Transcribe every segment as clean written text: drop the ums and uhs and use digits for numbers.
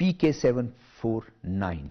PK 749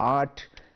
8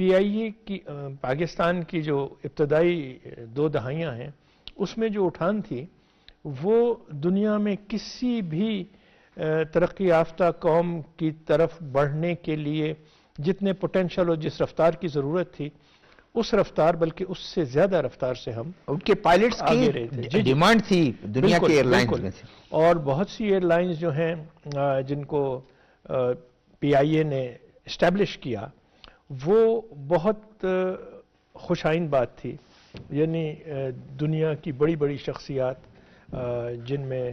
پی آئی اے کی پاکستان کی جو ابتدائی 2 دہائیاں ہیں اس میں جو اٹھان تھی وہ دنیا میں کسی بھی ترقی یافتہ قوم کی طرف بڑھنے کے لیے جتنے پوٹینشل اور جس رفتار کی ضرورت تھی اس رفتار بلکہ اس سے زیادہ رفتار سے ہم ان کے پائلٹس کی ڈیمانڈ تھی دنیا کے ایئر لائنز میں سے. اور بہت سی ایئر لائنز جو ہیں جن کو پی آئی اے نے اسٹیبلش کیا وہ بہت خوش آئند بات تھی. یعنی دنیا کی بڑی بڑی شخصیات جن میں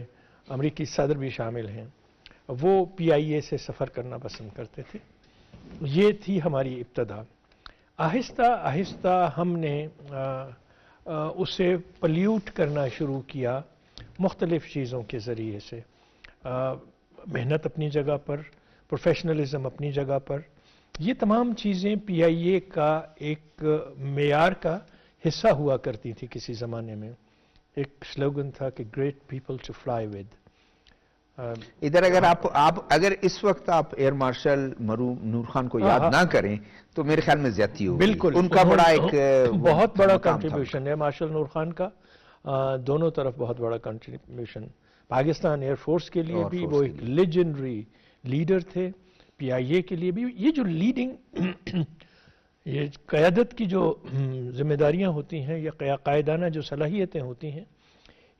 امریکی صدر بھی شامل ہیں وہ پی آئی اے سے سفر کرنا پسند کرتے تھے. یہ تھی ہماری ابتدا. آہستہ آہستہ ہم نے اسے پلیوٹ کرنا شروع کیا مختلف چیزوں کے ذریعے سے. محنت اپنی جگہ پر، پروفیشنلزم اپنی جگہ پر، یہ تمام چیزیں پی آئی اے کا ایک معیار کا حصہ ہوا کرتی تھی. کسی زمانے میں ایک سلوگن تھا کہ great people to fly with. ادھر اگر اگر اس وقت آپ ایئر مارشل مرحوم نور خان کو یاد نہ کریں تو میرے خیال میں زیادتی ہوگی. بالکل ان کا بڑا ایک بہت بڑا کنٹریبیوشن ہے مارشل نور خان کا. دونوں طرف بہت بڑا کنٹریبیوشن. پاکستان ایئر فورس کے لیے بھی وہ ایک لیجنڈری لیڈر تھے. پی آئی اے کے لیے بھی یہ جو لیڈنگ یہ قیادت کی جو ذمہ داریاں ہوتی ہیں یا قائدانہ جو صلاحیتیں ہوتی ہیں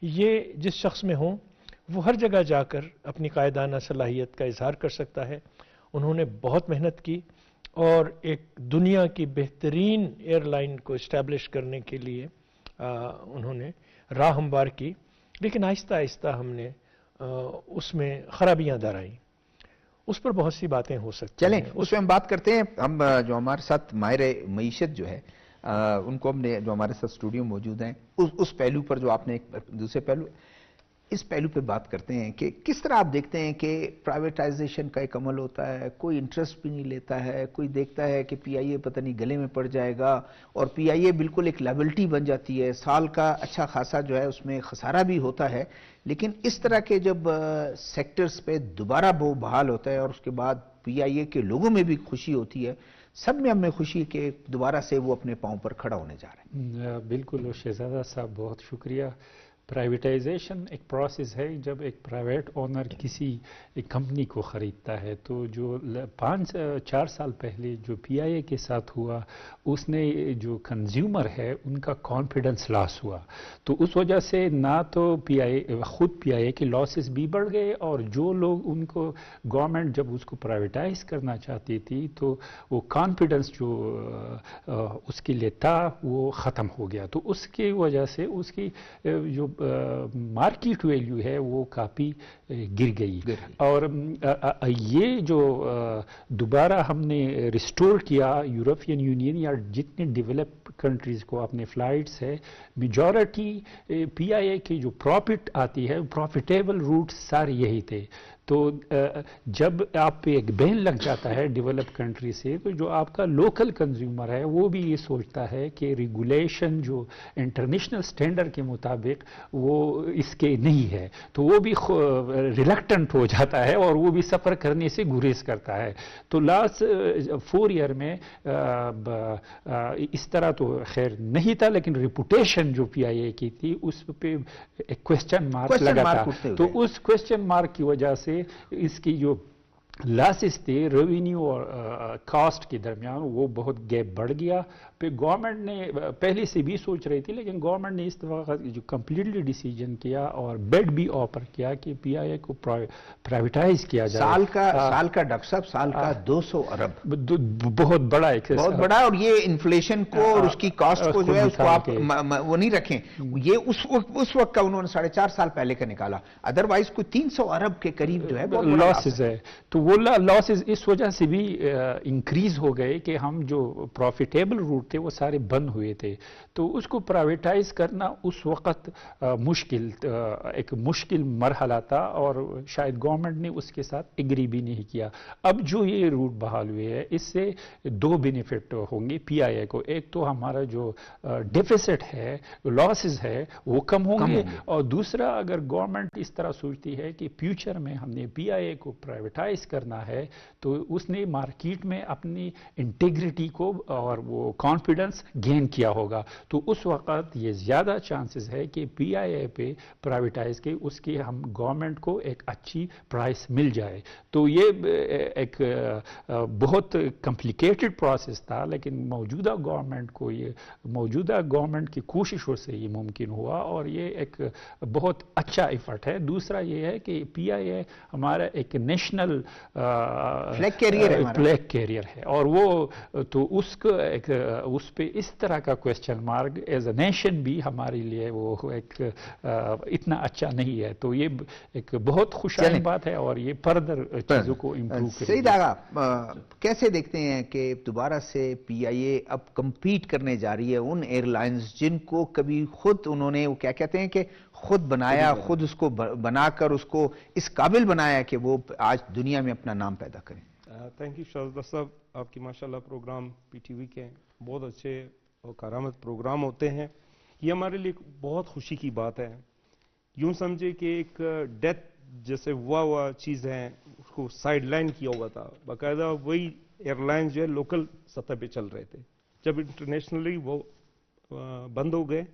یہ جس شخص میں ہوں وہ ہر جگہ جا کر اپنی قائدانہ صلاحیت کا اظہار کر سکتا ہے. انہوں نے بہت محنت کی اور ایک دنیا کی بہترین ایئر لائن کو اسٹیبلش کرنے کے لیے انہوں نے راہ ہموار کی. لیکن آہستہ آہستہ ہم نے اس میں خرابیاں درائیں. اس پر بہت سی باتیں ہو سکتی ہیں. چلیں اس پہ ہم بات کرتے ہیں. ہم جو ہمارے ساتھ ماہر معیشت جو ہے ان کو ہم نے جو ہمارے ساتھ اسٹوڈیو موجود ہیں اس پہلو پر جو آپ نے دوسرے پہلو اس پہلو پہ بات کرتے ہیں کہ کس طرح آپ دیکھتے ہیں کہ پرائیویٹائزیشن کا ایک عمل ہوتا ہے. کوئی انٹرسٹ بھی نہیں لیتا ہے. کوئی دیکھتا ہے کہ پی آئی اے پتہ نہیں گلے میں پڑ جائے گا اور پی آئی اے بالکل ایک لائبلٹی بن جاتی ہے. سال کا اچھا خاصا جو ہے اس میں خسارہ بھی ہوتا ہے. لیکن اس طرح کے جب سیکٹرز پہ دوبارہ وہ بحال ہوتا ہے اور اس کے بعد پی آئی اے کے لوگوں میں بھی خوشی ہوتی ہے, سب میں ہمیں خوشی کہ دوبارہ سے وہ اپنے پاؤں پر کھڑا ہونے جا رہے ہیں. بالکل شہزادہ صاحب بہت شکریہ. پرائیویٹائزیشن ایک پروسیس ہے. جب ایک پرائیویٹ اونر کسی ایک کمپنی کو خریدتا ہے تو جو 4 سال پہلے جو پی آئی اے کے ساتھ ہوا اس نے جو کنزیومر ہے ان کا کانفیڈنس لاس ہوا. تو اس وجہ سے نہ تو خود پی آئی اے کے لاسز بھی بڑھ گئے اور جو لوگ ان کو گورنمنٹ جب اس کو پرائیویٹائز کرنا چاہتی تھی تو وہ کانفیڈنس جو اس کے لیے تھا وہ ختم ہو گیا. تو اس کی وجہ سے اس کی جو مارکیٹ ویلیو ہے وہ کافی گر گئی. اور یہ جو دوبارہ ہم نے ریسٹور کیا یورپین یونین یا جتنے ڈیولپ کنٹریز کو اپنے فلائٹس ہے میجورٹی پی آئی اے کی جو پروفٹ آتی ہے پروفیٹیبل روٹ سارے یہی تھے. تو جب آپ پہ ایک بین لگ جاتا ہے ڈیولپ کنٹری سے تو جو آپ کا لوکل کنزیومر ہے وہ بھی یہ سوچتا ہے کہ ریگولیشن جو انٹرنیشنل سٹینڈرڈ کے مطابق وہ اس کے نہیں ہے تو وہ بھی ریلکٹنٹ ہو جاتا ہے اور وہ بھی سفر کرنے سے گریز کرتا ہے. تو لاسٹ 4 ایئر میں اس طرح تو خیر نہیں تھا لیکن ریپوٹیشن جو پی آئی اے کی تھی اس پہ ایک کوسچن مارک لگا تھا. تو اس کوسچن مارک کی وجہ سے اس کی جو لاسز تھے ریونیو اور کاسٹ کے درمیان وہ بہت گیپ بڑھ گیا. پھر گورنمنٹ نے پہلے سے بھی سوچ رہی تھی لیکن گورنمنٹ نے اس طرح جو کمپلیٹلی ڈیسیجن کیا اور بیڈ بھی آفر کیا کہ پی آئی اے کو پرائیویٹائز کیا جائے. سال کا ڈاکٹر صاحب سال کا 200 ارب بہت بڑا بہت بڑا. اور یہ انفلیشن کو اور اس کی کاسٹ کو جو ہے اس کو آپ وہ نہیں رکھیں. یہ اس وقت کا انہوں نے 4.5 سال پہلے کا نکالا. ادروائز کوئی 300 ارب کے قریب جو ہے لاسز ہے. تو وہ لاسز اس وجہ سے بھی انکریز ہو گئے کہ ہم جو پروفیٹیبل روٹ تھے وہ سارے بند ہوئے تھے. تو اس کو پرائیویٹائز کرنا اس وقت ایک مشکل مرحلہ تھا اور شاید گورنمنٹ نے اس کے ساتھ ایگری بھی نہیں کیا. اب جو یہ روٹ بحال ہوئے ہے اس سے دو بینیفٹ ہوں گے پی آئی اے کو. ایک تو ہمارا جو ڈیفیسٹ ہے, لاسز ہے, وہ کم ہوں گے, اور دوسرا اگر گورنمنٹ اس طرح سوچتی ہے کہ فیوچر میں ہم نے پی آئی اے کو پرائیویٹائز کرنا ہے تو اس نے مارکیٹ میں اپنی انٹیگریٹی کو اور وہ کانفیڈنس گین کیا ہوگا, تو اس وقت یہ زیادہ چانسز ہے کہ پی آئی اے پہ پرائیویٹائز کے اس کے ہم گورنمنٹ کو ایک اچھی پرائس مل جائے. تو یہ ایک بہت کمپلیکیٹڈ پروسیس تھا, لیکن موجودہ گورنمنٹ کی کوششوں سے یہ ممکن ہوا اور یہ ایک بہت اچھا ایفرٹ ہے. دوسرا یہ ہے کہ پی آئی اے ہمارا ایک نیشنل فلیگ کیریئر ہے, اور وہ تو اس پہ اس طرح کا question mark as a nation بھی ہمارے لیے وہ ایک اتنا اچھا نہیں ہے. تو یہ ایک بہت خوشحال بات ہے اور یہ فردر چیزوں کو امپروو کرے. سعید آغا, کیسے دیکھتے ہیں کہ دوبارہ سے پی آئی اے اب کمپیٹ کرنے جا رہی ہے ان ایئر لائنز جن کو کبھی خود انہوں نے وہ کیا کہتے ہیں کہ خود بنایا, خود اس کو بنا کر اس کو اس قابل بنایا کہ وہ آج دنیا میں اپنا نام پیدا کریں. تھینک یو شہزاد صاحب, آپ کی ماشاءاللہ پروگرام پی ٹی وی کے بہت اچھے اور کارآمد پروگرام ہوتے ہیں. یہ ہمارے لیے بہت خوشی کی بات ہے. یوں سمجھے کہ ایک ڈیتھ جیسے ہوا چیز ہے اس کو سائیڈ لائن کیا ہوا تھا, باقاعدہ وہی ایئر لائن جو ہے لوکل سطح پہ چل رہے تھے. جب انٹرنیشنلی وہ بند ہو گئے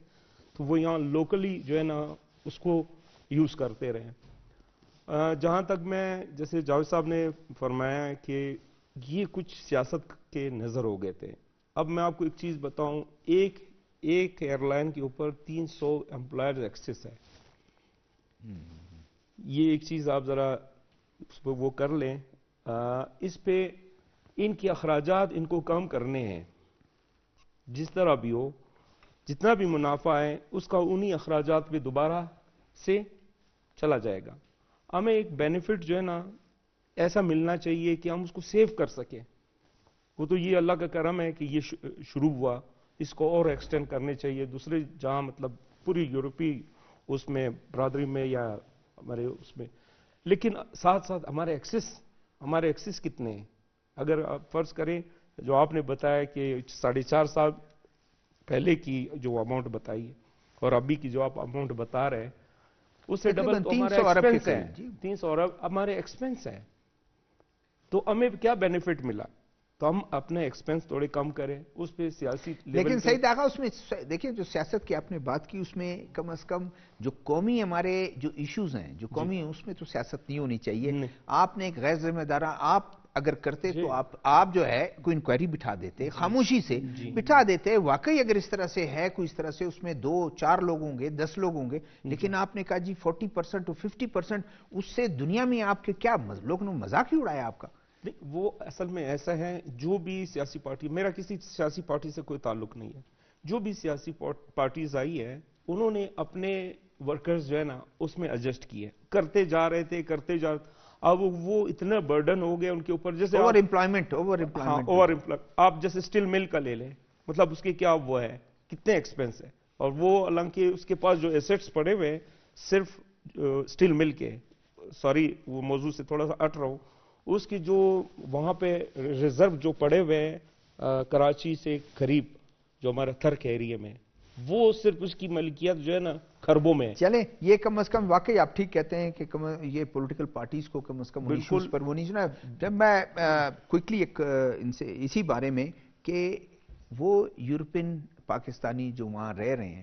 تو وہ یہاں لوکلی جو ہے نا اس کو یوز کرتے رہے. جہاں تک میں جیسے جاوید صاحب نے فرمایا کہ یہ کچھ سیاست کے نظر ہو گئے تھے. اب میں آپ کو ایک چیز بتاؤں, ایک ایئر لائن کے اوپر 300 امپلائرز ایکسس ہے. یہ ایک چیز آپ ذرا اس پہ وہ کر لیں. اس پہ ان کے اخراجات ان کو کم کرنے ہیں. جس طرح بھی ہو, جتنا بھی منافع ہے اس کا انہی اخراجات پہ دوبارہ سے چلا جائے گا. ہمیں ایک بینیفٹ جو ہے نا ایسا ملنا چاہیے کہ ہم اس کو سیو کر سکیں. وہ تو یہ اللہ کا کرم ہے کہ یہ شروع ہوا, اس کو اور ایکسٹینڈ کرنے چاہیے دوسرے جہاں مطلب پوری یورپی اس میں برادری میں یا ہمارے اس میں. لیکن ساتھ ساتھ ہمارے ایکسس کتنے ہیں. اگر آپ فرض کریں جو آپ نے بتایا کہ 4.5 سال پہلے کی جو اماؤنٹ بتائی ہے اور ابھی کی جو آپ اماؤنٹ بتا رہے ہیں اس سے ڈبل تو ہمارا ایکسپینس ہے. 300 ارب ہمارے ایکسپینس ہے. تو ہمیں کیا بینیفٹ ملا؟ تو ہم اپنے ایکسپینس تھوڑے کم کریں اس پہ سیاسی لیکن سعید آغا اس میں دیکھیں جو سیاست کی آپ نے بات کی اس میں کم از کم جو قومی ہمارے جو ایشوز ہیں جو قومی ہیں اس میں تو سیاست نہیں ہونی چاہیے. آپ نے ایک غیر ذمہ دارہ آپ اگر کرتے تو آپ جو ہے کوئی انکوائری بٹھا دیتے, خاموشی سے بٹھا دیتے. واقعی اگر اس طرح سے ہے کوئی اس طرح سے اس میں 2-4 لوگ ہوں گے 10 لوگ ہوں گے, لیکن آپ نے کہا جی 40% اور 50%, اس سے دنیا میں آپ کے کیا لوگوں نے مذاق ہی اڑایا آپ کا. وہ اصل میں ایسا ہے, جو بھی سیاسی پارٹی, میرا کسی سیاسی پارٹی سے کوئی تعلق نہیں ہے, جو بھی سیاسی پارٹیز آئی ہے انہوں نے اپنے ورکرز جو ہے نا اس میں ایڈجسٹ کیے, کرتے جا رہے تھے. اب وہ اتنا برڈن ہو گئے ان کے اوپر, جیسے اوور امپلائمنٹ آپ جیسے اسٹیل مل کا لے لیں, مطلب اس کے کیا وہ ہے کتنے ایکسپینس ہے, اور وہ حالانکہ اس کے پاس جو ایسیٹس پڑے ہوئے صرف اسٹیل مل کے, سوری وہ موضوع سے تھوڑا سا ہٹ رہا ہوں, اس کی جو وہاں پہ ریزرو جو پڑے ہوئے ہیں کراچی سے قریب جو ہمارا تھرک ایریا میں, وہ صرف اس کی ملکیت جو ہے نا خربوں میں. چلیں یہ کم از کم واقعی آپ ٹھیک کہتے ہیں کہ یہ پولیٹیکل پارٹیز کو کم از کم ایشوز پر وہ نہیں سنا. جب میں کوئکلی ایک ان سے اسی بارے میں کہ وہ یورپین پاکستانی جو وہاں رہ رہے ہیں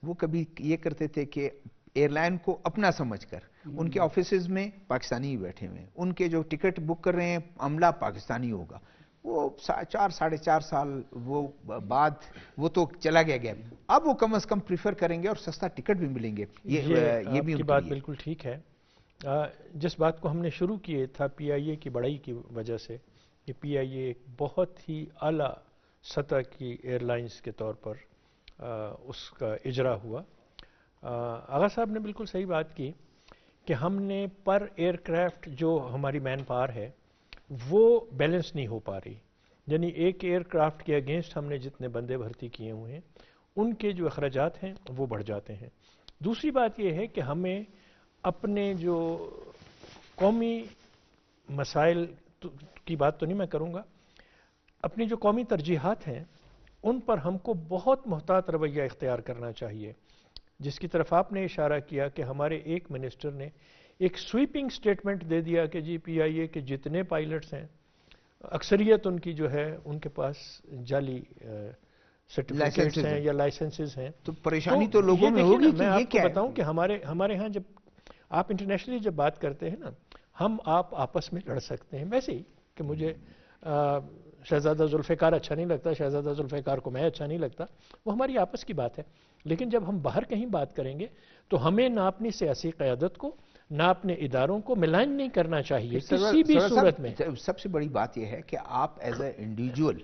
وہ کبھی یہ کرتے تھے کہ ایئر لائن کو اپنا سمجھ کر ان کے آفیسز میں پاکستانی ہی بیٹھے ہوئے ہیں, ان کے جو ٹکٹ بک کر رہے ہیں عملہ پاکستانی ہوگا. وہ 4-4.5 سال وہ بعد وہ تو چلا گیا. اب وہ کم از کم پریفر کریں گے اور سستا ٹکٹ بھی ملیں گے. یہ بھی کی بات بالکل ٹھیک ہے. جس بات کو ہم نے شروع کیے تھا پی آئی اے کی بڑائی کی وجہ سے, کہ پی آئی اے ایک بہت ہی اعلیٰ سطح کی ایئر لائنز کے طور پر اس کا اجرا ہوا. آغا صاحب نے بالکل صحیح بات کی کہ ہم نے پر ایئر کرافٹ جو ہماری مین پاور ہے وہ بیلنس نہیں ہو پا رہی. یعنی ایک ایئر کرافٹ کے اگینسٹ ہم نے جتنے بندے بھرتی کیے ہوئے ہیں ان کے جو اخراجات ہیں وہ بڑھ جاتے ہیں۔ دوسری بات یہ ہے کہ ہمیں اپنے جو قومی مسائل کی بات تو نہیں میں کروں گا، اپنی جو قومی ترجیحات ہیں ان پر ہم کو بہت محتاط رویہ اختیار کرنا چاہیے، جس کی طرف آپ نے اشارہ کیا کہ ہمارے ایک منسٹر نے ایک سویپنگ سٹیٹمنٹ دے دیا کہ جی پی آئی اے کے جتنے پائلٹس ہیں اکثریت ان کی جو ہے ان کے پاس جعلی سرٹیفکیٹس ہیں یا لائسنسز ہیں۔ تو پریشانی تو لوگوں میں ہوگی کہ میں یہ آپ کو کیا ہے؟ بتاؤں کہ ہمارے ہاں جب آپ انٹرنیشنلی جب بات کرتے ہیں نا، ہم آپ آپس میں لڑ سکتے ہیں، ویسے ہی کہ مجھے شہزادہ ذوالفقار اچھا نہیں لگتا، شہزادہ ذوالفقار کو میں اچھا نہیں لگتا، وہ ہماری آپس کی بات ہے۔ لیکن جب ہم باہر کہیں بات کریں گے تو ہمیں نہ اپنی سیاسی قیادت کو نہ اپنے اداروں کو ملائن نہیں کرنا چاہیے کسی بھی صورت میں۔ سب سے بڑی بات یہ ہے کہ آپ ایز اے انڈیویجول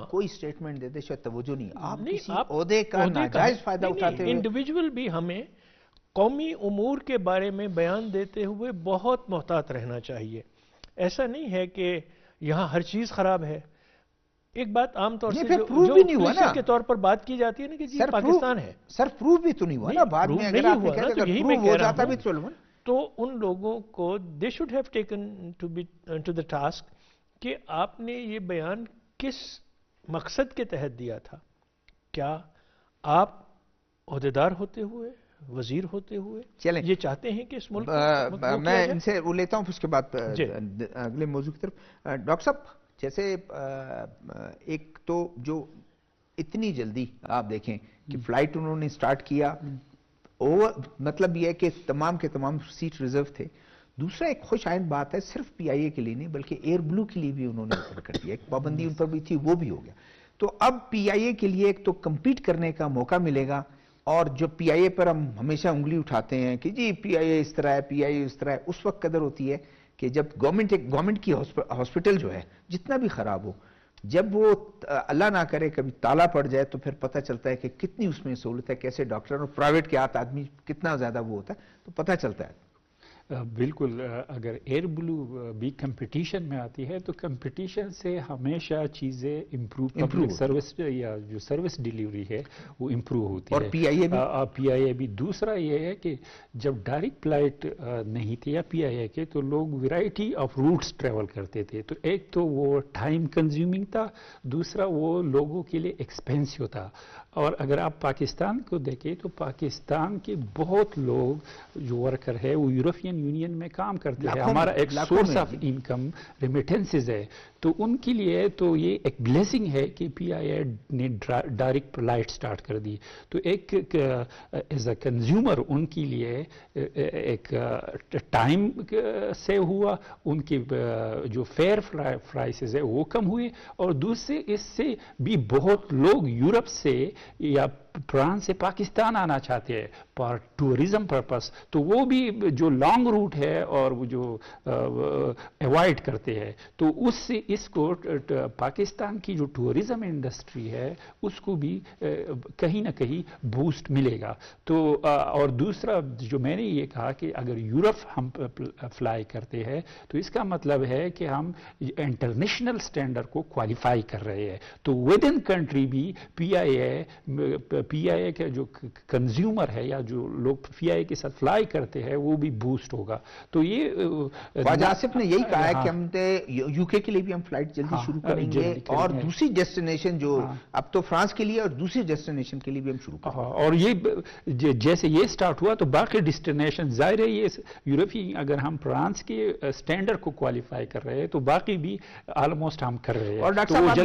کوئی سٹیٹمنٹ دیتے شاید توجہ نہیں، آپ کسی عہدے کا ناجائز فائدہ اٹھاتے ہوئے انڈیویجول بھی ہمیں قومی امور کے بارے میں بیان دیتے ہوئے بہت محتاط رہنا چاہیے۔ ایسا نہیں ہے کہ یہاں ہر چیز خراب ہے۔ ایک بات عام طور سے جو کلیشے کے طور پر بات کی جاتی ہے نا کہ جی پاکستان ہے، سر پروف بھی تو نہیں ہوا نا بعد میں، اگر آپ نے کہا کہ پروف ہو جاتا بھی چلو، تو ان لوگوں کو they should have taken to the task کہ آپ نے یہ بیان کس مقصد کے تحت دیا تھا۔ کیا آپ عہدیدار ہوتے ہوئے، وزیر ہوتے ہوئے یہ چاہتے ہیں کہ اس ملک میں ان سے وہ لیتا ہوں، پھر اس کے بعد اگلے موضوع کی طرف۔ ڈاکٹر صاحب جیسے ایک تو جو اتنی جلدی آپ دیکھیں کہ فلائٹ انہوں نے سٹارٹ کیا، مطلب یہ ہے کہ تمام کے تمام سیٹ ریزرو تھے۔ دوسرا ایک خوش آئند بات ہے، صرف پی آئی اے کے لیے نہیں بلکہ ایئر بلو کے لیے بھی انہوں نے اوپر کر دیا، ایک پابندی ان پر بھی تھی وہ بھی ہو گیا۔ تو اب پی آئی اے کے لیے ایک تو کمپیٹ کرنے کا موقع ملے گا، اور جو پی آئی اے پر ہم ہمیشہ انگلی اٹھاتے ہیں کہ جی پی آئی اے اس طرح ہے، پی آئی اے اس طرح ہے، اس وقت قدر ہوتی ہے کہ جب گورنمنٹ کی ہاسپٹل جو ہے جتنا بھی خراب ہو، جب وہ اللہ نہ کرے کبھی تالا پڑ جائے تو پھر پتہ چلتا ہے کہ کتنی اس میں سہولت ہے، کیسے ڈاکٹر اور پرائیویٹ کے ہاتھ آدمی کتنا زیادہ وہ ہوتا ہے تو پتہ چلتا ہے۔ بالکل، اگر ایئر بلو بھی کمپٹیشن میں آتی ہے تو کمپٹیشن سے ہمیشہ چیزیں امپروو، پبلک سروس یا جو سروس ڈیلیوری ہے وہ امپروو ہوتی ہے۔ اور پی آئی اے بھی دوسرا یہ ہے کہ جب ڈائریکٹ فلائٹ نہیں تھی یا پی آئی اے کے تو لوگ ویرائٹی آف روٹس ٹریول کرتے تھے، تو ایک تو وہ ٹائم کنزیومنگ تھا، دوسرا وہ لوگوں کے لیے ایکسپینسو تھا۔ اور اگر آپ پاکستان کو دیکھیں تو پاکستان کے بہت لوگ جو ورکر ہے وہ یورپین یونین میں کام کرتے ہیں، ہمارا ایک سورس آف انکم ریمیٹنسز ہے، تو ان کے لیے تو یہ ایک بلیسنگ ہے کہ پی آئی اے نے ڈائریکٹ فلائٹ سٹارٹ کر دی۔ تو ایک ایز اے کنزیومر ان کے لیے ایک ٹائم سے ہوا، ان کے جو فیئر پرائسز ہے وہ کم ہوئے، اور دوسرے اس سے بھی بہت لوگ یورپ سے یا فرانس سے پاکستان آنا چاہتے ہیں پر ٹورزم پرپس، تو وہ بھی جو لانگ روٹ ہے اور وہ جو ایوائڈ کرتے ہیں، تو اس سے اس کو پاکستان کی جو ٹورزم انڈسٹری ہے اس کو بھی کہیں نہ کہیں بوسٹ ملے گا۔ تو اور دوسرا جو میں نے یہ کہا کہ اگر یورپ ہم فلائی کرتے ہیں تو اس کا مطلب ہے کہ ہم انٹرنیشنل سٹینڈرڈ کو کوالیفائی کر رہے ہیں، تو ود ان کنٹری بھی پی آئی اے کا جو کنزیومر ہے یا جو لوگ پی آئی اے کے ساتھ فلائی کرتے ہیں وہ بھی بوسٹ ہوگا۔ تو یہ خواجہ آصف نے یہی کہا ہے کہ ہم یو کے لیے بھی ہم فلائٹ جلدی شروع کریں گے، اور دوسری ڈیسٹینیشن جو اب تو فرانس کے لیے اور دوسری ڈیسٹینیشن کے لیے بھی ہم شروع کریں گے۔ اور یہ جیسے یہ سٹارٹ ہوا تو باقی ڈیسٹینیشن ظاہر ہے یہ یورپی، اگر ہم فرانس کے سٹینڈرڈ کو کوالیفائی کر رہے ہیں تو باقی بھی آلموسٹ ہم کر رہے ہیں۔ اور ڈاکٹر صاحب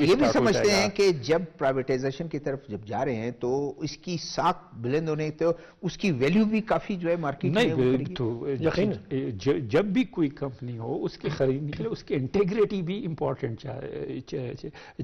یہ بھی سمجھتے ہیں کہ جب پرائیویٹائزیشن کی طرف جب جا رہے ہیں تو اس کی ساتھ بلند ہونے تو اس کی ویلیو بھی کافی جو ہے مارکیٹ میں، تو جب بھی کوئی کمپنی ہو اس کے خریدنے کے لیے اس کی انٹیگریٹی بھی امپورٹنٹ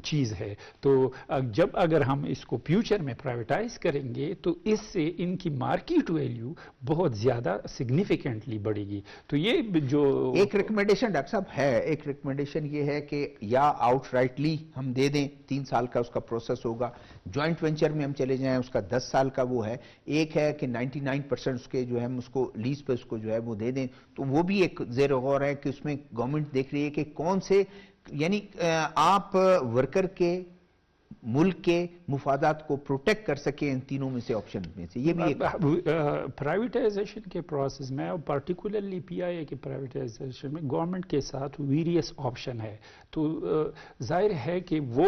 چیز ہے۔ تو جب اگر ہم اس کو فیوچر میں پرائیویٹائز کریں گے تو اس سے ان کی مارکیٹ ویلیو بہت زیادہ سگنیفیکنٹلی بڑھے گی۔ تو یہ جو ایک ریکمنڈیشن ڈاکٹر صاحب ہے، ایک ریکمنڈیشن یہ ہے کہ یا آؤٹ رائٹلی ہم دے دیں، 3 سال کا اس کا پروسیس ہوگا، جوائنٹ وینچر میں ہم چلے جائیں اس کا 10 سال کا وہ ہے، ایک ہے کہ 99% اس کے جو ہے ہم اس کو لیز پہ اس کو جو ہے وہ دے دیں، تو وہ بھی ایک زیر غور ہے کہ اس میں گورنمنٹ دیکھ رہی ہے کہ کون سے، یعنی آپ ورکر کے ملک کے مفادات کو پروٹیکٹ کر سکے ان تینوں میں سے آپشن میں سے. یہ بھی ایک پرائیویٹائزیشن کے پروسیس میں اور پرٹیکولرلی پی آئی اے کے پرائیویٹائزیشن میں گورنمنٹ کے ساتھ ویریس آپشن ہے. تو ظاہر ہے کہ وہ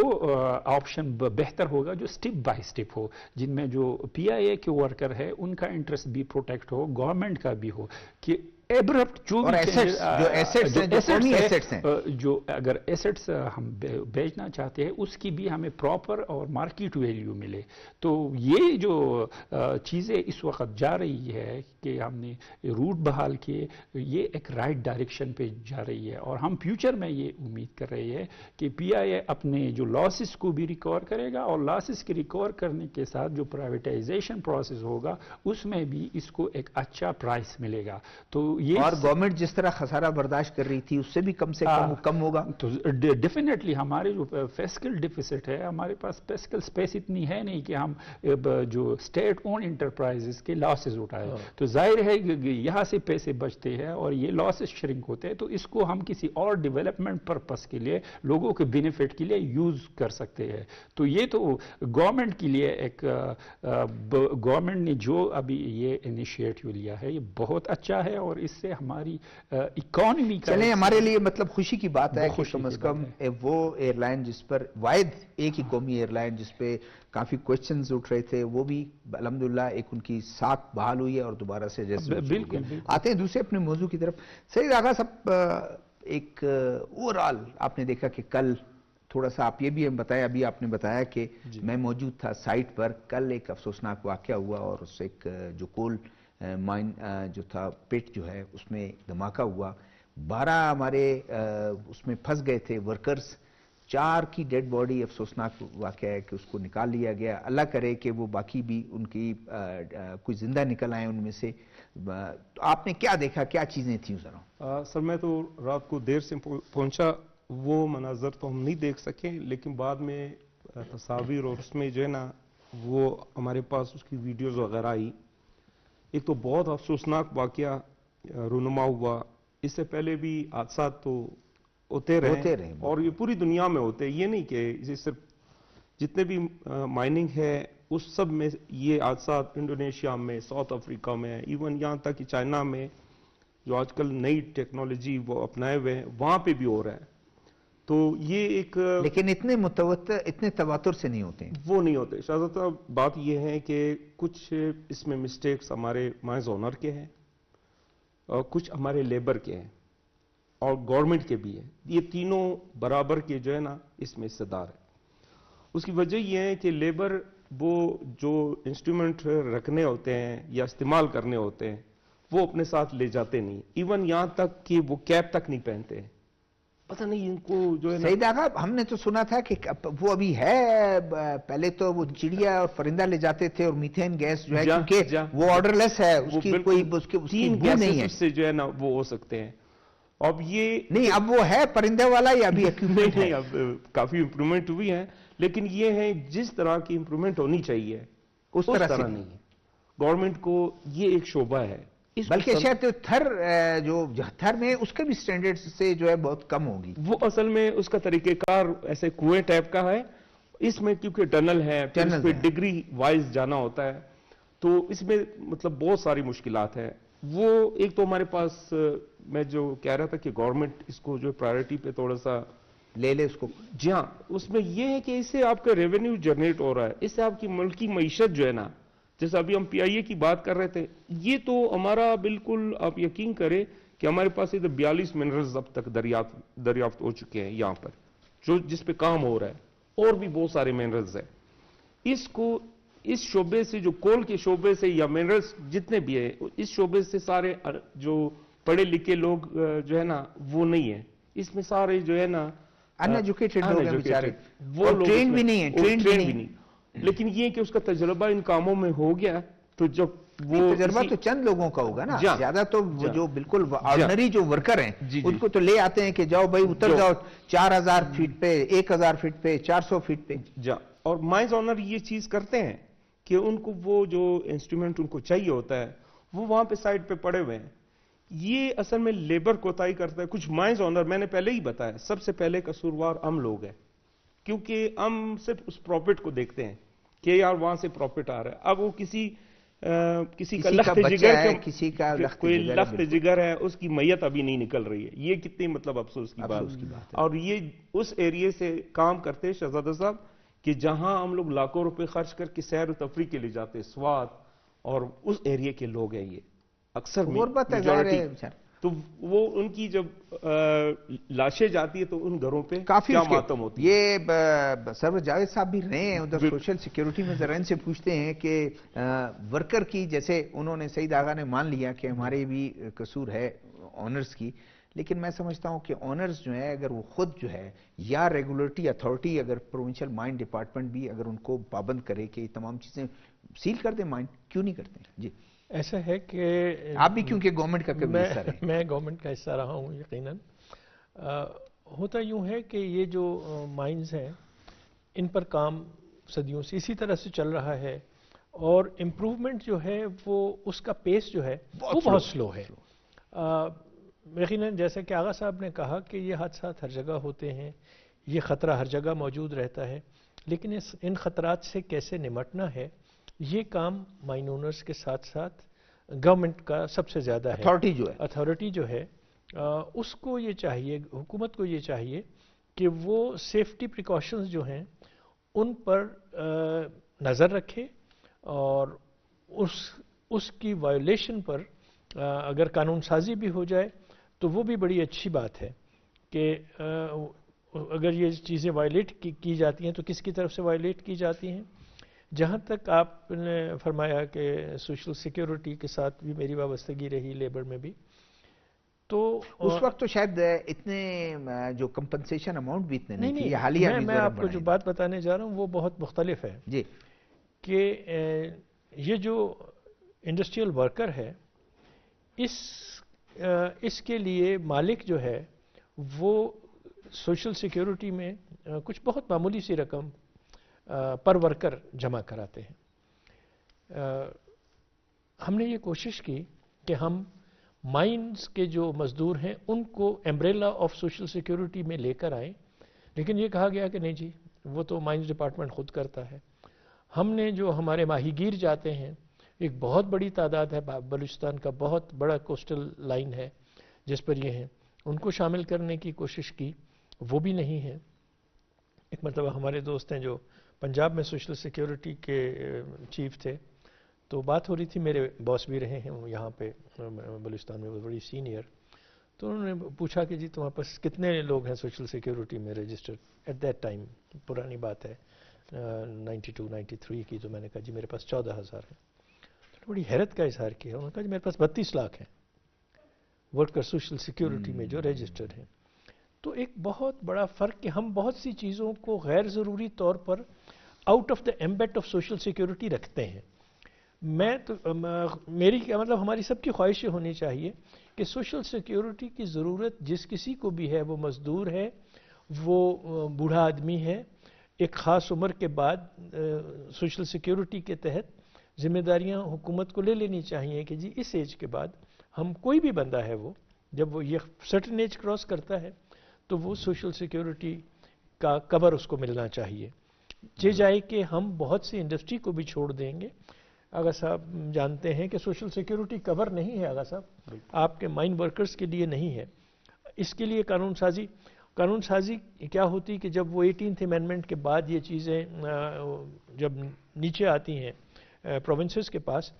آپشن بہتر ہوگا جو سٹیپ بائی سٹیپ ہو, جن میں جو پی آئی اے کے ورکر ہے ان کا انٹرسٹ بھی پروٹیکٹ ہو, گورنمنٹ کا بھی ہو, کہ ایبرپٹ جو جو اگر ایسٹس ہم بیچنا چاہتے ہیں اس کی بھی ہمیں پراپر اور مارکیٹ ویلیو ملے. تو یہ جو چیزیں اس وقت جا رہی ہے کہ ہم نے روٹ بحال کیے, یہ ایک رائٹ ڈائریکشن پہ جا رہی ہے, اور ہم فیوچر میں یہ امید کر رہے ہیں کہ پی آئی اے اپنے جو لاسز کو بھی ریکور کرے گا, اور لاسز کے ریکور کرنے کے ساتھ جو پرائیویٹائزیشن پروسیس ہوگا اس میں بھی اس کو ایک اچھا پرائس ملے گا. تو اور گورنمنٹ جس طرح خسارہ برداشت کر رہی تھی اس سے بھی کم سے کم ہوگا. تو ڈیفینیٹلی ہمارے جو فیسکل ڈیفیسٹ ہے, ہمارے پاس فیسکل سپیس اتنی ہے نہیں کہ ہم جو اسٹیٹ اون انٹرپرائزز کے لاسز اٹھائے. تو ظاہر ہے یہاں سے پیسے بچتے ہیں اور یہ لاسز شرنک ہوتے ہیں, تو اس کو ہم کسی اور ڈیولپمنٹ پرپس کے لیے, لوگوں کے بینیفٹ کے لیے یوز کر سکتے ہیں. تو یہ تو گورنمنٹ کے لیے ایک گورنمنٹ نے جو ابھی یہ انیشیٹو لیا ہے یہ بہت اچھا ہے, اور اس سے ہماری اکانومی کا چلیں ہمارے لیے مطلب خوشی کی بات ہے کہ کم از کم وہ ایئر لائن جس پر واحد ایک ہی قومی ایئر لائن جس پہ کافی کوشچنز اٹھ رہے تھے, وہ بھی الحمدللہ ایک ان کی ساکھ بحال ہوئی ہے اور دوبارہ سے جیسے بالکل. آتے ہیں دوسرے اپنے موضوع کی طرف. سید آغا صاحب, ایک اوورآل آپ نے دیکھا کہ کل تھوڑا سا آپ یہ بھی ہم بتایا, ابھی آپ نے بتایا کہ میں موجود تھا سائٹ پر, کل ایک افسوسناک واقعہ ہوا اور اس سے ایک جو کول مائن جو تھا پٹ جو ہے اس میں دھماکہ ہوا, 12 ہمارے اس میں پھنس گئے تھے ورکرز, 4 کی ڈیڈ باڈی افسوسناک واقعہ ہے کہ اس کو نکال لیا گیا. اللہ کرے کہ وہ باقی بھی ان کی کوئی زندہ نکل آئے ان میں سے. آپ نے کیا دیکھا, کیا چیزیں تھیں ذرا؟ سر میں تو رات کو دیر سے پہنچا, وہ مناظر تو ہم نہیں دیکھ سکے, لیکن بعد میں تصاویر اور اس میں جو ہے نا وہ ہمارے پاس اس کی ویڈیوز وغیرہ آئی. ایک تو بہت افسوسناک واقعہ رونما ہوا. اس سے پہلے بھی حادثات تو ہوتے رہے اور یہ پوری دنیا میں ہوتے ہیں, یہ نہیں کہ صرف جتنے بھی مائننگ ہے اس سب میں یہ حادثات انڈونیشیا میں, ساؤتھ افریقہ میں, ایون یہاں تک کہ چائنا میں جو آج کل نئی ٹیکنالوجی وہ اپنائے ہوئے ہیں وہاں پہ بھی ہو رہا ہے. تو یہ ایک لیکن اتنے تواتر سے نہیں ہوتے ہیں, وہ نہیں ہوتے. شہزاد صاحب بات یہ ہے کہ کچھ اس میں مسٹیکس ہمارے مائنز اونر کے ہیں اور کچھ ہمارے لیبر کے ہیں اور گورنمنٹ کے بھی ہیں. یہ تینوں برابر کے جو ہے نا اس میں حصہ دار ہے. اس کی وجہ یہ ہے کہ لیبر وہ جو انسٹرومنٹ رکھنے ہوتے ہیں یا استعمال کرنے ہوتے ہیں وہ اپنے ساتھ لے جاتے نہیں, ایون یہاں تک کہ وہ کیپ تک نہیں پہنتے ہیں. پتہ نہیں ان کو جو ہے سید آغا ہم نے تو سنا تھا کہ وہ ابھی ہے, پہلے تو وہ چڑیا اور پرندہ لے جاتے تھے اور میتھین گیس جو ہے کیونکہ وہ آرڈر لیس ہے, اس کی کوئی تین گیسز اس سے جو ہے نا وہ ہو سکتے ہیں. اب یہ نہیں, اب وہ ہے پرندے والا یا ابھی ایکوپمنٹ نہیں, اب کافی امپرومنٹ ہوئی ہے, لیکن یہ ہے جس طرح کی امپرومنٹ ہونی چاہیے اس طرح نہیں ہے. گورنمنٹ کو یہ ایک شعبہ ہے, بلکہ شاید تھر میں اس کے بھی سٹینڈرڈ سے جو ہے بہت کم ہوگی. وہ اصل میں اس کا طریقہ کار ایسے کنویں ٹائپ کا ہے, اس میں کیونکہ ٹنل ہے, اس پہ ڈگری وائز جانا ہوتا ہے, تو اس میں مطلب بہت ساری مشکلات ہیں. وہ ایک تو ہمارے پاس میں جو کہہ رہا تھا کہ گورنمنٹ اس کو جو پرائیورٹی پہ تھوڑا سا لے لے اس کو. جی ہاں, اس میں یہ ہے کہ اس سے آپ کا ریونیو جنریٹ ہو رہا ہے, اس سے آپ کی ملکی معیشت جو ہے نا, جیسے ابھی ہم پی آئی اے کی بات کر رہے تھے, یہ تو ہمارا بالکل آپ یقین کریں کہ ہمارے پاس ادھر 42 منرلز اب تک دریافت ہو چکے ہیں یہاں پر, جو جس پہ کام ہو رہا ہے, اور بھی بہت سارے منرلز ہیں. اس کو اس شعبے سے, جو کول کے شعبے سے یا منرلز جتنے بھی ہیں, اس شعبے سے سارے جو پڑھے لکھے لوگ جو ہے نا وہ نہیں ہیں, اس میں سارے جو ہے نا ان ایجوکیٹڈ لوگ ہیں بیچارے, وہ ٹرین بھی نہیں ہے, ٹرین بھی نہیں. لیکن یہ کہ اس کا تجربہ ان کاموں میں ہو گیا, تو جب وہ تجربہ تو چند لوگوں کا ہوگا نا, زیادہ تو جو بالکل آرڈنری جو ورکر ہیں ان کو تو لے آتے ہیں کہ جاؤ بھائی اتر جاؤ 4000 فٹ پہ, 1000 فٹ پہ, 400 فٹ پہ. اور مائنز آنر یہ چیز کرتے ہیں کہ ان کو وہ جو انسٹرومنٹ ان کو چاہیے ہوتا ہے وہ وہاں پہ سائٹ پہ پڑے ہوئے ہیں. یہ اصل میں لیبر کوتاہی کرتا ہے. کچھ مائنز آنر, میں نے پہلے ہی بتایا, سب سے پہلے قصوروار ہم لوگ ہیں. کیونکہ ہم صرف اس پروفٹ کو دیکھتے ہیں کہ یار وہاں سے پروفٹ آ رہا ہے. اب وہ کسی کا لخت جگر ہے، کسی کا کوئی لخت جگر ہے، اس کی میت ابھی نہیں نکل رہی ہے. یہ کتنی مطلب افسوس کی بات ہے. اور یہ اس ایریے سے کام کرتے شہزادہ صاحب کہ جہاں ہم لوگ لاکھوں روپے خرچ کر کے سیر و تفریح کے لیے جاتے، سوات، اور اس ایریے کے لوگ ہیں یہ اکثر میجورٹی. تو وہ ان کی جب لاشیں جاتی ہے تو ان گھروں پہ کیا ماتم ہوتی ہے. یہ سرور جاوید صاحب بھی رہے ہیں ادھر سوشل سیکیورٹی میں، ذرا ان سے پوچھتے ہیں کہ ورکر کی، جیسے انہوں نے سعید آغا نے مان لیا کہ ہمارے بھی قصور ہے آنرز کی، لیکن میں سمجھتا ہوں کہ آنرز جو ہے اگر وہ خود جو ہے یا ریگولیٹری اتھارٹی، اگر پروونشل مائن ڈپارٹمنٹ بھی اگر ان کو پابند کرے کہ یہ تمام چیزیں سیل کر دیں مائن، کیوں نہیں کرتے ہیں؟ جی ایسا ہے کہ آپ بھی کیونکہ گورنمنٹ کا کبھی حصہ رہے. میں گورنمنٹ کا حصہ رہا ہوں یقیناً. ہوتا یوں ہے کہ یہ جو مائنز ہیں ان پر کام صدیوں سے اسی طرح سے چل رہا ہے، اور امپروومنٹ جو ہے وہ اس کا پیس جو ہے وہ بہت سلو ہے. یقیناً جیسا کہ آغا صاحب نے کہا کہ یہ حادثات ہر جگہ ہوتے ہیں، یہ خطرہ ہر جگہ موجود رہتا ہے، لیکن ان خطرات سے کیسے نمٹنا ہے یہ کام مائن اونرز کے ساتھ ساتھ گورنمنٹ کا سب سے زیادہ ہے. اتھارٹی جو ہے اس کو یہ چاہیے، حکومت کو یہ چاہیے کہ وہ سیفٹی پریکاشنز جو ہیں ان پر نظر رکھے، اور اس کی وائلیشن پر اگر قانون سازی بھی ہو جائے تو وہ بھی بڑی اچھی بات ہے کہ اگر یہ چیزیں وائلیٹ کی جاتی ہیں تو کس کی طرف سے وائلیٹ کی جاتی ہیں. جہاں تک آپ نے فرمایا کہ سوشل سیکیورٹی کے ساتھ بھی میری وابستگی رہی، لیبر میں بھی، تو اس وقت تو شاید اتنے جو کمپنسیشن اماؤنٹ بھی اتنے نہیں تھے. حالیہ میں آپ کو جو بات بتانے جا رہا ہوں وہ بہت مختلف ہے. جی کہ یہ جو انڈسٹریل ورکر ہے اس کے لیے مالک جو ہے وہ سوشل سیکیورٹی میں کچھ بہت معمولی سی رقم پر ورکر جمع کراتے ہیں. ہم نے یہ کوشش کی کہ ہم مائنز کے جو مزدور ہیں ان کو امبریلا آف سوشل سیکیورٹی میں لے کر آئیں، لیکن یہ کہا گیا کہ نہیں جی وہ تو مائنز ڈپارٹمنٹ خود کرتا ہے. ہم نے جو ہمارے ماہی گیر جاتے ہیں، ایک بہت بڑی تعداد ہے، بلوچستان کا بہت بڑا کوسٹل لائن ہے جس پر یہ ہیں، ان کو شامل کرنے کی کوشش کی، وہ بھی نہیں ہے. ایک مرتبہ ہمارے دوست ہیں جو پنجاب میں سوشل سیکیورٹی کے چیف تھے، تو بات ہو رہی تھی، میرے باس بھی رہے ہیں یہاں پہ بلوچستان میں بڑی سینئر، تو انہوں نے پوچھا کہ جی تمہارے پاس کتنے لوگ ہیں سوشل سیکیورٹی میں رجسٹرڈ ایٹ دیٹ ٹائم، پرانی بات ہے 92 93 کی. تو میں نے کہا جی میرے پاس 14,000 ہیں. تو بڑی حیرت کا اظہار کیا، انہوں نے کہا جی میرے پاس 32 لاکھ ہیں ورکر سوشل سیکیورٹی میں جو رجسٹرڈ ہیں. تو ایک بہت بڑا فرق کہ ہم بہت سی چیزوں کو غیر ضروری طور پر out of the ambit of social security رکھتے ہیں. میری کیا مطلب ہماری سب کی خواہش ہونی چاہیے کہ سوشل سیکیورٹی کی ضرورت جس کسی کو بھی ہے، وہ مزدور ہے، وہ بوڑھا آدمی ہے، ایک خاص عمر کے بعد سوشل سیکیورٹی کے تحت ذمہ داریاں حکومت کو لے لینی چاہیے کہ جی اس ایج کے بعد ہم کوئی بھی بندہ ہے وہ جب وہ یہ سرٹن ایج کراس کرتا ہے تو وہ سوشل سیکیورٹی کا کور اس کو ملنا چاہیے. یہ جائے کہ ہم بہت سی انڈسٹری کو بھی چھوڑ دیں گے. آغا صاحب جانتے ہیں کہ سوشل سیکیورٹی کور نہیں ہے آغا صاحب، آپ کے مائن ورکرز کے لیے نہیں ہے. اس کے لیے قانون سازی کیا ہوتی کہ جب وہ 18th امینڈمنٹ کے بعد یہ چیزیں جب نیچے آتی ہیں پروونسز کے پاس،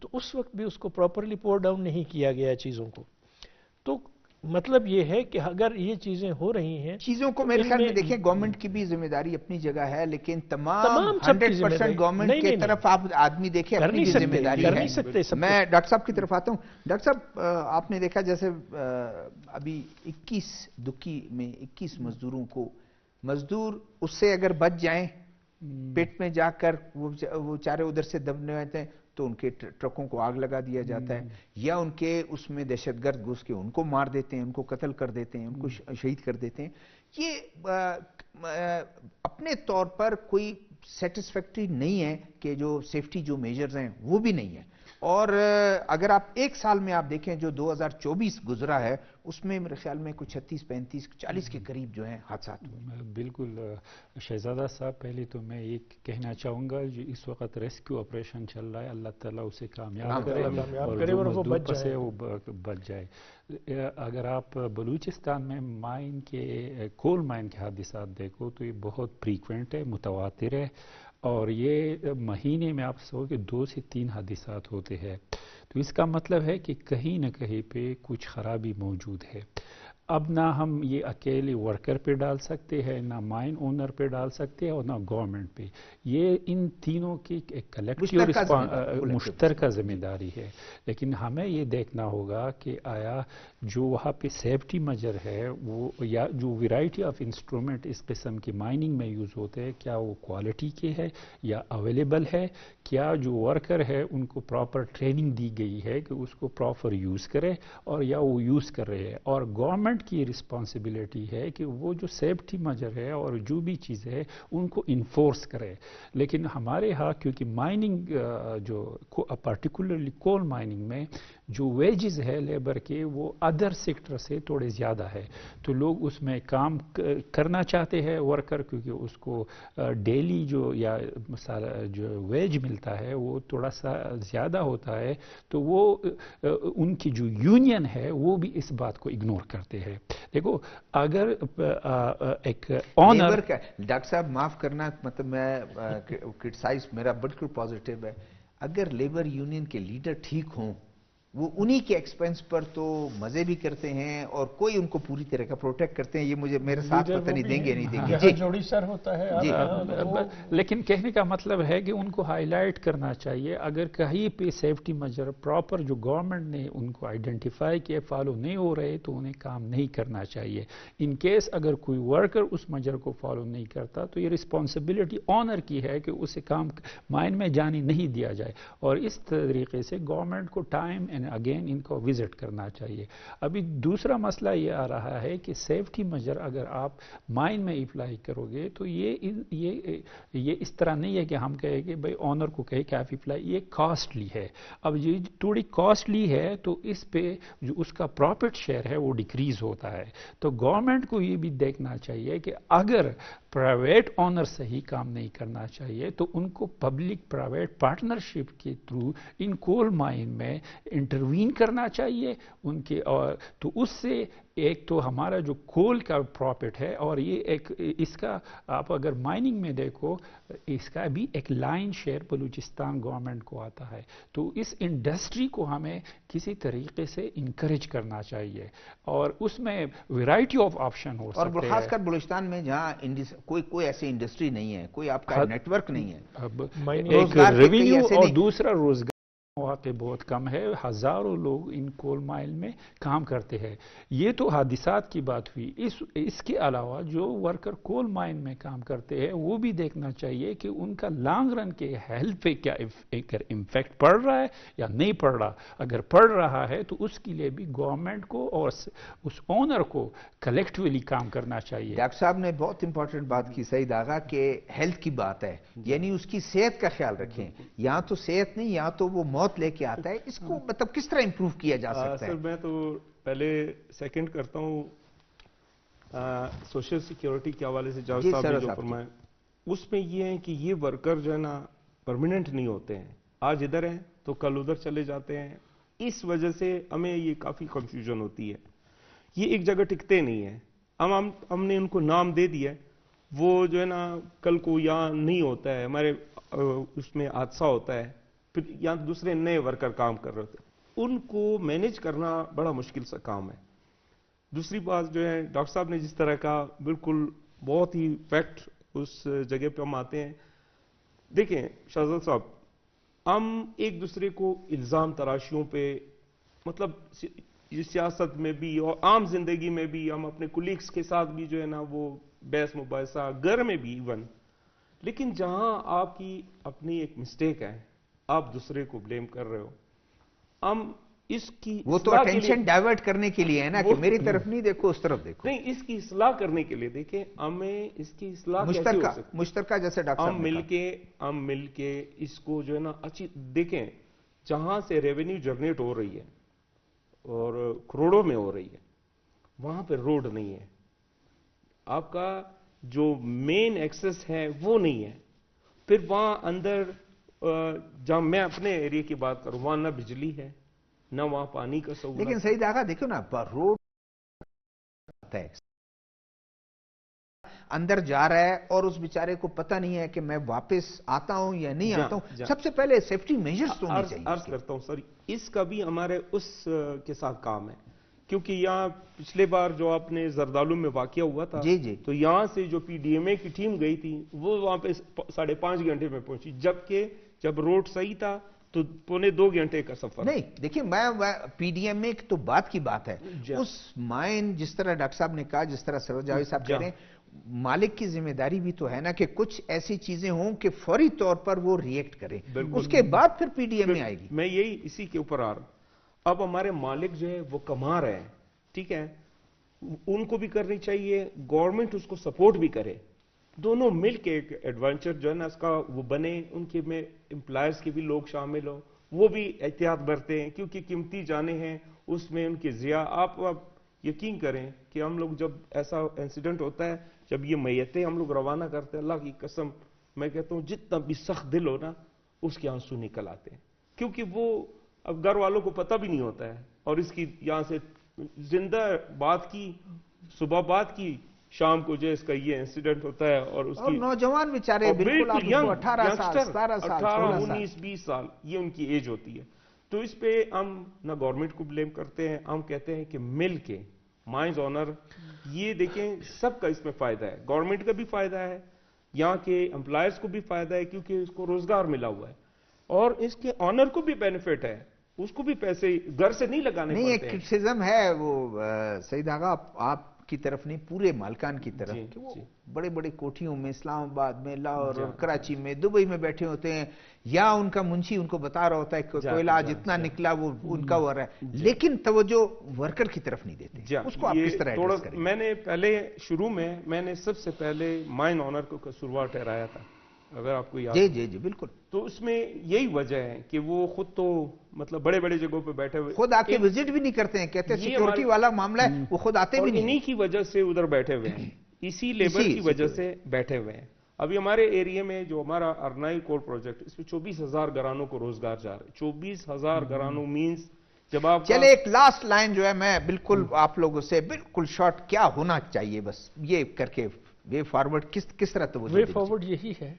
تو اس وقت بھی اس کو پراپرلی پور ڈاؤن نہیں کیا گیا چیزوں کو. تو مطلب یہ ہے کہ اگر یہ چیزیں ہو رہی ہیں چیزوں کو میرے خیال میں دیکھیں گورنمنٹ کی بھی ذمہ داری اپنی جگہ ہے، لیکن تمام 100% گورنمنٹ کی طرف آپ آدمی دیکھیں اپنی بھی ذمہ داری ہے. میں ڈاکٹر صاحب کی طرف آتا ہوں. ڈاکٹر صاحب آپ نے دیکھا جیسے ابھی 21 دکی میں 21 مزدوروں کو مزدور اس سے اگر بچ جائیں پیٹ میں جا کر وہ چارے ادھر سے دبنے ہوتے ہیں تو ان کے ٹرکوں کو آگ لگا دیا جاتا ہے، یا ان کے اس میں دہشت گرد گھس کے ان کو مار دیتے ہیں، ان کو قتل کر دیتے ہیں، ان کو شہید کر دیتے ہیں. یہ اپنے طور پر کوئی سیٹسفیکٹری نہیں ہے کہ جو سیفٹی جو میجرز ہیں وہ بھی نہیں ہے. اور اگر آپ ایک سال میں آپ دیکھیں جو 2024 گزرا ہے اس میں میرے خیال میں کچھ 36 35 40 کے قریب جو ہیں حادثات ہوئے. بالکل شہزادہ صاحب، پہلے تو میں یہ کہنا چاہوں گا جو اس وقت ریسکیو آپریشن چل رہا ہے، اللہ تعالیٰ اسے کامیاب کرے اور جو مزدور پھنسے وہ بچ جائے. اگر آپ بلوچستان میں مائن کے کول مائن کے حادثات دیکھو تو یہ بہت فریکوینٹ ہے، متواتر ہے، اور یہ مہینے میں آپ سو کہ 2 سے 3 حادثات ہوتے ہیں. تو اس کا مطلب ہے کہ کہیں نہ کہیں پہ کچھ خرابی موجود ہے. اب نہ ہم یہ اکیلے ورکر پہ ڈال سکتے ہیں، نہ مائن اونر پہ ڈال سکتے ہیں، اور نہ گورنمنٹ پہ. یہ ان تینوں کی ایک کلیکٹیو مشترکہ ذمہ داری ہے. لیکن ہمیں یہ دیکھنا ہوگا کہ آیا جو وہاں پہ سیفٹی میجر ہے وہ، یا جو ویرائٹی آف انسٹرومنٹ اس قسم کی مائننگ میں یوز ہوتے ہیں، کیا وہ کوالٹی کے ہے یا اویلیبل ہے، کیا جو ورکر ہے ان کو پراپر ٹریننگ دی گئی ہے کہ اس کو پراپر یوز کرے، اور یا وہ یوز کر رہے ہیں. اور گورنمنٹ کی رسپانسبلٹی ہے کہ وہ جو سیفٹی میجر ہے اور جو بھی چیزیں ہے ان کو انفورس کرے. لیکن ہمارے ہاں کیونکہ مائننگ جو پرٹیکولرلی کول مائننگ میں جو ویجز ہے لیبر کے وہ ادر سیکٹر سے تھوڑے زیادہ ہے، تو لوگ اس میں کام کرنا چاہتے ہیں ورکر، کیونکہ اس کو ڈیلی جو یا جو ویج ملتا ہے وہ تھوڑا سا زیادہ ہوتا ہے. تو وہ ان کی جو یونین ہے وہ بھی اس بات کو اگنور کرتے ہیں. دیکھو اگر ایک آنر ڈاکٹر صاحب معاف کرنا، مطلب میں کرٹیسائز میرا بالکل پازیٹیو ہے. اگر لیبر یونین کے لیڈر ٹھیک ہوں وہ انہی کے ایکسپنس پر تو مزے بھی کرتے ہیں اور کوئی ان کو پوری طرح کا پروٹیکٹ کرتے ہیں. یہ مجھے میرے ساتھ پتہ نہیں دیں گے نہیں دیں گے. جی جوڑی سر ہوتا ہے. لیکن کہنے کا مطلب ہے کہ ان کو ہائی لائٹ کرنا چاہیے. اگر کہیں پہ سیفٹی میجر پراپر جو گورنمنٹ نے ان کو آئیڈینٹیفائی کیے فالو نہیں ہو رہے تو انہیں کام نہیں کرنا چاہیے. ان کیس اگر کوئی ورکر اس میجر کو فالو نہیں کرتا تو یہ رسپانسبلٹی آنر کی ہے کہ اسے کام مائن میں جانے نہیں دیا جائے. اور اس طریقے سے گورنمنٹ کو ٹائم اگین ان کو وزٹ کرنا چاہیے. ابھی دوسرا مسئلہ یہ آ رہا ہے کہ سیفٹی میجر اگر آپ مائن میں اپلائی کرو گے تو یہ اس طرح نہیں ہے کہ ہم کہیں کہ بھائی آنر کو کہے کہ آپ اپلائی، یہ کاسٹلی ہے. اب یہ تھوڑی کاسٹلی ہے تو اس پہ جو اس کا پروفٹ شیئر ہے وہ ڈیکریز ہوتا ہے. تو گورنمنٹ کو یہ بھی دیکھنا چاہیے کہ اگر پرائیویٹ آنر صحیح کام نہیں کرنا چاہیے تو ان کو پبلک پرائیویٹ پارٹنرشپ کے تھرو ان کول مائن میں انٹروین کرنا چاہیے ان کے. اور تو اس سے ایک تو ہمارا جو کول کا پروفٹ ہے، اور یہ ایک اس کا آپ اگر مائننگ میں دیکھو اس کا بھی ایک لائن شیئر بلوچستان گورنمنٹ کو آتا ہے. تو اس انڈسٹری کو ہمیں کسی طریقے سے انکریج کرنا چاہیے اور اس میں ویرائٹی آف آپشن ہو سکتے ہیں. اور خاص کر بلوچستان میں جہاں کوئی ایسی انڈسٹری نہیں ہے، کوئی آپ کا نیٹ ورک نہیں ہے. ایک ریونیو اور دوسرا روزگار مواقع بہت کم ہے. ہزاروں لوگ ان کول مائن میں کام کرتے ہیں. یہ تو حادثات کی بات ہوئی. اس کے علاوہ جو ورکر کول مائن میں کام کرتے ہیں وہ بھی دیکھنا چاہیے کہ ان کا لانگ رن کے ہیلتھ پہ کیا امپیکٹ پڑ رہا ہے یا نہیں پڑ رہا. اگر پڑ رہا ہے تو اس کے لیے بھی گورنمنٹ کو اور اس اونر کو کلیکٹیولی کام کرنا چاہیے. ڈاکٹر صاحب نے بہت امپورٹنٹ بات کی سعید آغا کہ ہیلتھ کی بات ہے، یعنی اس کی صحت کا خیال رکھیں. یہاں تو صحت نہیں، یہاں تو وہ موت لے کے آتا ہے. اس کو مطلب کس طرح امپروو کیا جا سکتا ہے؟ سر میں تو پہلے سیکنڈ کرتا ہوں سوشل سیکیورٹی کے حوالے سے جاوید صاحب نے جو فرمایا، اس میں یہ ہے کہ یہ ورکر جو ہے نا پرماننٹ نہیں ہوتے ہیں. آج ادھر ہیں تو کل ادھر چلے جاتے ہیں. اس وجہ سے ہمیں یہ کافی کنفیوژن ہوتی ہے. یہ ایک جگہ ٹکتے نہیں ہیں. ہم نے ان کو نام دے دیا، وہ جو ہے نا کل کو یہاں نہیں ہوتا ہے، ہمارے اس میں حادثہ ہوتا ہے، پھر یہاں دوسرے نئے ورکر کام کر رہے ہوتے ہیں. ان کو مینیج کرنا بڑا مشکل سا کام ہے. دوسری بات جو ہے ڈاکٹر صاحب نے جس طرح کا بالکل بہت ہی فیکٹ اس جگہ پہ ہم آتے ہیں. دیکھیں شہزاد صاحب، ہم ایک دوسرے کو الزام تراشیوں پہ، مطلب سیاست میں بھی اور عام زندگی میں بھی، ہم اپنے کولیگز کے ساتھ بھی جو ہے نا وہ بحث مباحثہ، گھر میں بھی ایون. لیکن جہاں آپ کی اپنی ایک مسٹیک ہے آپ دوسرے کو بلیم کر رہے ہو، ہم اس کی وہ تو اٹینشن ڈائیورٹ کرنے کے لیے ہے نا کہ میری طرف نہیں دیکھو اس طرف دیکھو. نہیں، اس کی اصلاح کرنے کے لیے دیکھیں ہمیں اس کی اصلاح کیسے ہو سکتی ہے؟ مشترکہ جیسے ڈاکٹر صاحب ہم مل کے اس کو جو ہے نا اچھی دیکھیں. جہاں سے ریونیو جنریٹ ہو رہی ہے اور کروڑوں میں ہو رہی ہے، وہاں پہ روڈ نہیں ہے، آپ کا جو مین ایکسس ہے وہ نہیں ہے. پھر وہاں اندر جہاں میں اپنے ایریا کی بات کروں، وہاں نہ بجلی ہے، نہ وہاں پانی کا سہولت. لیکن سعید آغا دیکھو نا، روڈ ہے اندر جا رہا ہے اور اس بیچارے کو پتہ نہیں ہے کہ میں واپس آتا ہوں یا نہیں آتا ہوں. سب سے پہلے سیفٹی میجرز تو ہونے چاہیے. عرض کرتا ہوں سر، اس کا بھی ہمارے اس کے ساتھ کام ہے، کیونکہ یہاں پچھلے بار جو آپ نے زردالو میں واقعہ ہوا تھا، جی تو یہاں سے جو پی ڈی ایم اے کی ٹیم گئی تھی وہ وہاں پہ 5.5 گھنٹے میں پہنچی، جبکہ جب روڈ صحیح تھا تو 1.25 گھنٹے کا سفر. نہیں دیکھیں، میں پی ڈی ایم اے کی تو بات کی بات ہے، اس مائن جس طرح ڈاکٹر صاحب نے کہا، جس طرح سروج جاوید صاحب کہہ رہے ہیں، مالک کی ذمہ داری بھی تو ہے نا کہ کچھ ایسی چیزیں ہوں کہ فوری طور پر وہ ریئیکٹ کرے، اس کے بعد پھر پی ڈی ایم اے آئے گی. میں یہی اسی کے اوپر آ رہا ہوں. اب ہمارے مالک جو ہے وہ کما رہے ہیں، ٹھیک ہے، ان کو بھی کرنی چاہیے، گورنمنٹ اس کو سپورٹ بھی کرے، دونوں مل کے ایک ایڈونچر جو ہے نا اس کا وہ بنے، ان کے میں امپلائرز کے بھی لوگ شامل ہوں، وہ بھی احتیاط برتے ہیں، کیونکہ قیمتی جانیں ہیں اس میں ان کی ضیاع. آپ یقین کریں کہ ہم لوگ جب ایسا انسیڈنٹ ہوتا ہے، جب یہ میتیں ہم لوگ روانہ کرتے ہیں، اللہ کی قسم میں کہتا ہوں جتنا بھی سخت دل ہو نا اس کے آنسو نکل آتے ہیں، کیونکہ وہ اب گھر والوں کو پتہ بھی نہیں ہوتا ہے، اور اس کی یہاں سے زندہ بات کی، صبح بات کی، شام کو جو اس کا یہ انسیڈنٹ ہوتا ہے، اور اس کی نوجوان بیچارے بالکل 18 سال 17 سال 18 19 20 سال یہ ان کی ایج ہوتی ہے. تو اس پہ ہم نہ گورنمنٹ کو بلیم کرتے ہیں، ہم کہتے ہیں کہ مل کے مائنز آنر، یہ دیکھیں سب کا اس میں فائدہ ہے، گورنمنٹ کا بھی فائدہ ہے، یہاں کے امپلائرز کو بھی فائدہ ہے کیونکہ اس کو روزگار ملا ہوا ہے، اور اس کے آنر کو بھی بینیفٹ ہے، اس کو بھی پیسے گھر سے نہیں لگانے پڑتے ہیں. نہیں، ایک کرٹیسزم ہے وہ سعید آغا آپ کی طرف نہیں، پورے مالکان کی طرف، کہ وہ بڑے بڑے کوٹھیوں میں، اسلام آباد میں، لاہور اور کراچی میں، دبئی میں بیٹھے ہوتے ہیں، یا ان کا منشی ان کو بتا رہا ہوتا ہے کہ کوئلہ جتنا نکلا وہ ان کا ہو رہا ہے، لیکن توجہ ورکر کی طرف نہیں دیتے. اس کو آپ کس طرح ایڈریس کریں گے؟ میں نے پہلے شروع میں نے سب سے پہلے مائن آنر کو قصوروار ٹھہرایا تھا، اگر آپ کو یاد. جی بالکل. تو اس میں یہی وجہ ہے کہ وہ خود تو مطلب بڑے بڑے جگہوں پہ بیٹھے ہوئے، خود آ کے وزٹ بھی نہیں کرتے ہیں، کہتے ہیں سیکورٹی والا معاملہ ہے، وہ خود آتے بھی نہیں. انہی کی وجہ سے ادھر بیٹھے ہوئے ہیں، اسی لیبر کی وجہ سے بیٹھے ہوئے ہیں. ابھی ہمارے ایریے میں جو ہمارا ارنائی کول پروجیکٹ، اس میں 24,000 گھرانوں کو روزگار جا رہا ہے. 24,000 گھرانوں مینز جب آپ چلے ایک لاسٹ لائن جو ہے میں بالکل آپ لوگوں سے بالکل شارٹ، کیا ہونا چاہیے بس یہ کر کے وے فارورڈ کس طرح توجہ وے فارورڈ یہی ہے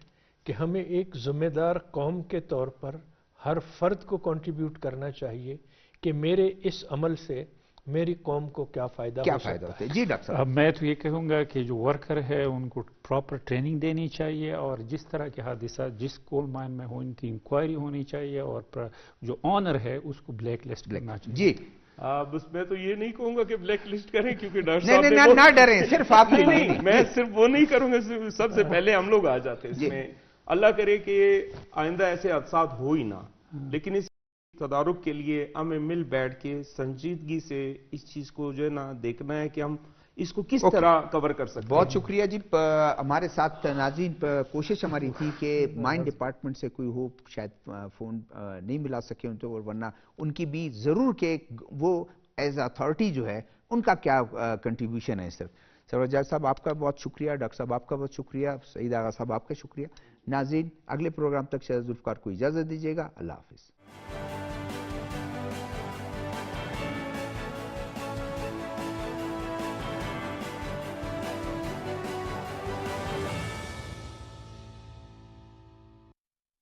کہ ہمیں ایک ذمہ دار قوم کے طور پر ہر فرد کو کنٹریبیوٹ کرنا چاہیے کہ میرے اس عمل سے میری قوم کو کیا فائدہ ہوتا ہے. جی ڈاکٹر صاحب. اب میں تو یہ کہوں گا کہ جو ورکر ہے ان کو پراپر ٹریننگ دینی چاہیے، اور جس طرح کے حادثات جس کول مائن میں ہو ان کی انکوائری ہونی چاہیے، اور جو آنر ہے اس کو بلیک لسٹ کرنا چاہیے. جی بس میں تو یہ نہیں کہوں گا کہ بلیک لسٹ کریں، کیونکہ ڈاکٹر نہیں صاحب نہ ڈریں، صرف آپ نہیں، میں صرف وہ نہیں کروں گا، سب سے پہلے ہم لوگ آ جاتے ہیں اس میں. اللہ کرے کہ آئندہ ایسے حادثات ہو ہی نہ، لیکن اس تدارک کے لیے ہمیں مل بیٹھ کے سنجیدگی سے اس چیز کو جو ہے نا دیکھنا ہے کہ ہم اس کو کس طرح کور کر سکتے ہیں. بہت شکریہ جی. ہمارے ساتھ ناظرین، کوشش ہماری تھی کہ مائن ڈپارٹمنٹ سے کوئی ہو، شاید فون نہیں ملا سکے ان کو، ورنہ ان کی بھی ضرور کہ وہ ایز اتھارٹی جو ہے ان کا کیا کنٹریبیوشن ہے. سروج جاوید صاحب آپ کا بہت شکریہ، ڈاکٹر صاحب آپ کا بہت شکریہ، سعید آغا صاحب آپ کا شکریہ. ناظرین، اگلے پروگرام تک شاید ذوالفقار کو اجازت دیجیے گا. اللہ حافظ.